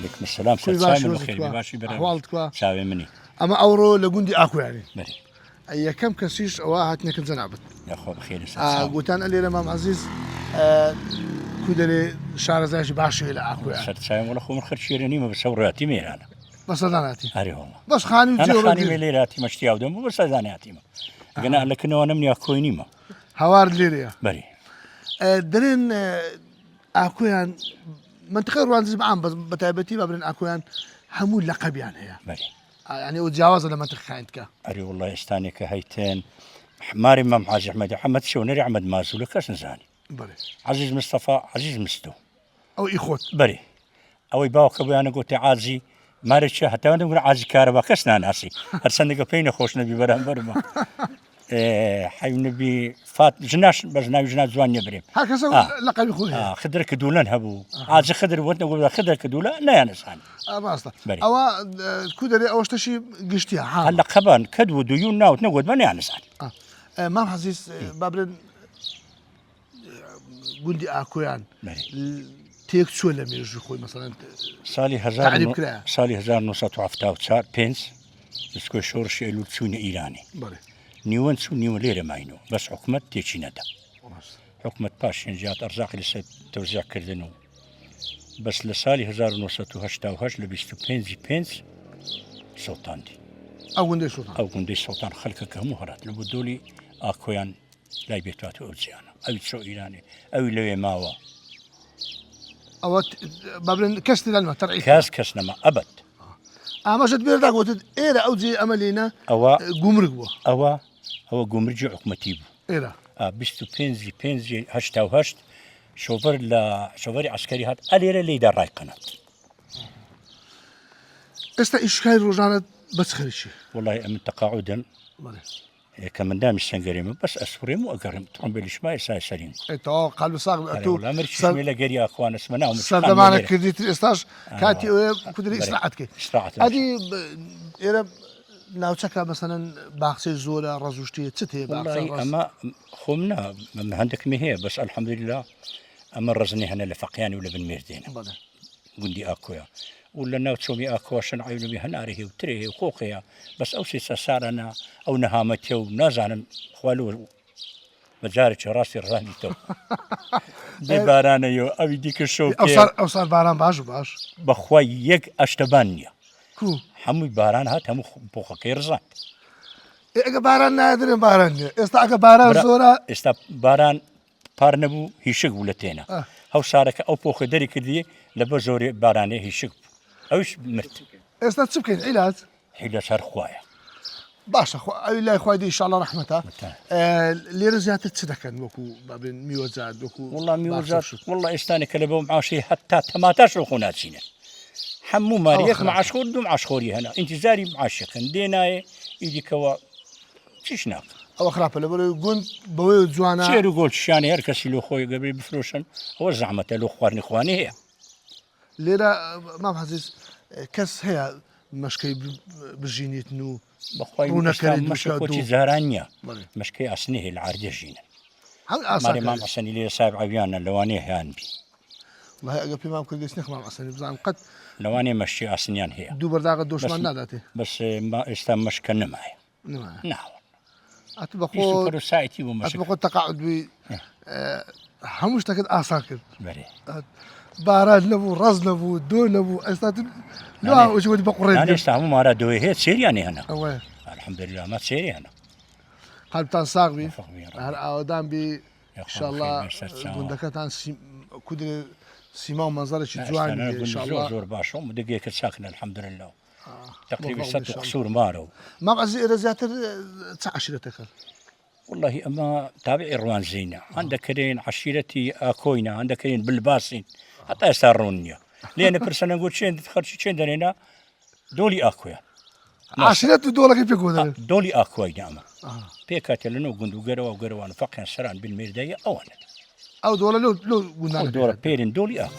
وعليكم السلام. باشی بخير باشی برای أحوالك چاوێ منی أما أورو لجندي أكو يعني بەری أي كم كسيش واحد نكن زنابت یاخۆ بخێر قوتان اللي الإمام عزيز كودري شعر زاش باشي إلى أكو يعني سەر چاوێ وڵە خۆم خەرشێرە نیمە بە سەوڕاتی مێرانە بس زناتي هەرێوەڵە بس خاني ئەە خانی وجيو مێلێراتی مەشتیاو دەم بە سەزاناتیمە گەنا لەکنەوە نمنیا کۆی نیمە هوار ليريا بەری درين أكويان منطقة روانزي بعام بس بتاعبتي ما بين أكويان همو لقب يعني هي بەری يعني وتجاوز لمنطقة خاينتك ئەری وڵی ئێستانێکە هەیتێن ماری مەم حاجی ئەحمەد محەممەد شەونەری ئەحمەد مازوولە کەس نزانی بلي عزیز مستەفا عزیز مستو أو إخوت بەری ئەوەی باوکە بۆیانە گوتێ عازی مارێکە هەتاوە دەگوڵ عازی کارەبا کەس ناناسی هەرچەندێکە پێی نەخۆش نەبی بەرامبەرمە حیونەبی فات ژناش بەس ناوی ژنا جوان نەبرێم هكذا لقب إخوه خدر کە دوولەن هەبوو عازی خدر وت نەگوڵ خدر کە دوولە نەیانەسان ما أصلا بلي. أو كودري أو شتشي قشتيها حال هەلە قەبان کە دوو دویون ناوت نەگوت بە نەیانەسان ما حزيز بابرن قندي أكويان تيك شو لم يرجع خوي مثلا تعريب كده. ساڵی 1970 پێنج دەستکۆی شۆڕشی ئەلوول چوونە ئیرانی بلي نیوەن چوو نیوە لێرە ماینەوە بەس حکومەت تێکی نەدا حکومەت پاشێن جات ئەرزاقی لەسەر تەوزیعکردن و بەس لە ساڵی 1970 لە 25 سەوتاندی أو قندي سلطان ئەو گوندەی سەوتان خەلکەکە هەموو هەرات لە بۆ دۆلی ئاکۆیان لای بێتواتە ئەو جیانە ئەوی چۆ ئیرانی ئەوی لەوێ ماوە أو بابرن كستي للمة ترعي کەس نەما ئەبەت أما شد بيردك وتد إيرا أو زي أملينا ئەوە قمرق بوا ئەوە گومرجی حکومەتی بوو إيرا 25 شۆفەر لە شۆفەری عسکەری هات ئەلێرە لێدا ڕایقەنات استا إشكال روجانة بس خريشي وڵی ئەمن تەقاعودن بلي کە مندامی سنگەرێمە بەس ئەسفرێم و ئەگەڕم تۆمبیلیشما ئێستا سەرین تو قلب صاغ أتو ئەمەرمێ لە گەری ئاخوانە سمەنا سردمانة كرديت إستاش كاتي كدري إسرعتك هذه إيرا ناوچەکە مثلا باخچەی زۆرە ڕەزوشتیە چ هەیە ئەمە خۆمنا هەندێکمی هەیە بەس ئەلحەمدوللا ئەمە ڕزنی هەنە لە فەقیانی و لە بنمێردێنە گوندی ئاکۆیە و لە ناو چۆمی ئاکۆشن عیلمی هەناری هێ و ترێ هێ و خۆقەیە بەس ئەو سێ سارانە ئەو نەهامەتیە و نازانم خوالو بەجارێکی ڕاستی ڕانیتەوە بێ بارانەیەوە ئەوی دیکە شەو ئەو سار باران باش بەخوای یەک ئەشتەبان نییە کو هەمووی باران هات هەموو بۆقەکەی ڕزان ئەگە باران نادرێن باران ئێستا ئەگە باران زۆرە ئێستا باران پار نەبوو هیشک بوو لە تێنە هەو سارەکە ئەو پۆخە دەری کردی لە بە زۆری بارانێ هیشک بوو ئەوش مرد ئێستا چ بکەین عیلاج حیلە سەر خوایە باشە ئەوی لای خوای دی ئینشاءالله ڕەحمەتە لێرە زیاتر چ دەکەن وەکو بابن میوەجات وەکو وڵڵا میوەجات وڵڵا ئێستانێکە لە بەو معاشەی هەتا تەماتاش ڕۆ خۆ ناچینە هەموو ماریەک معاشخۆر دوو معاشخۆری هەنا ئینتیزاری معاشەکەن دێنایە ئیدیکەوە چیش ناکە ئەوە خراپە لە بەرەوەی گوند بەوەی جوانە چێر و گۆڵشیانە هەر کەسی لۆ خۆی گەبێ بفرۆشن ئەوە زەحمەتە لۆ خواردنی خوانی هەیە لێرە مام حەزیز کەس هەیە مەشکەی بژینیتن و بەخوای مەشکۆتی زاران نییە مەشکەی ئاسنی هەیە لە عاردێ ژینن ماری مام حەسەنی لێ ساب عەویانە لەوانەیە هیان بی والله ئەگە پێم وام کردی نەخمام ئەسەنی بزانم قەت لەوانێ مەشی ئاسنیان هەیە دوو بەرداغە دۆشمان ناداتێ بەس ئێستا مەشکە نەمایە ناوە ئەت بەخۆ سایتی بوو ئەت بەخۆ تەقاعود بووی هەموو شتەکەت ئاسان کرد بەرێ باران نەبوو ڕەز نەبوو دۆ نەبوو ئێستا لەوەی بەقوڕێت ئێستا هەموو مارە دۆی هەیە سێریانی هەنا ئەوە الحەمدوللا ئەمە سێری هەنا قەلبتان ساغ بی هەر ئاوادان بی ئینشاءالله گوندەکەتان کودرێ سیما و مەنزەرێکی جوانی زۆر باشە و دەگێکە چاکنە الحەمدوللا تقریبا 100 قسوور مارەوە مام عەزیز ئێرە زیاتر چ عەشیرەتەکە والله ئەمە تابعی ڕوانزینە هەندەکەرێن عەشیرەتی ئاکۆینە هەندەکەرێن بلباسین هەتا ئێستا ڕوون نییە لێنە پرسەنە گوت چێن خەرچی چێن دەنێنا دۆلی ئاکۆیان عەشیرەت و دۆڵەکەی پێ گۆدەن دۆلی ئاکۆینە ئەمە پێ کاتێ لەنەو گوند و گەرەوە و گەرەوانە فەقیان سەران بنمێردایە ئەوانێت ئەو دۆڵە لەو گوندان دۆڵە پێرن دۆلی ئاکۆ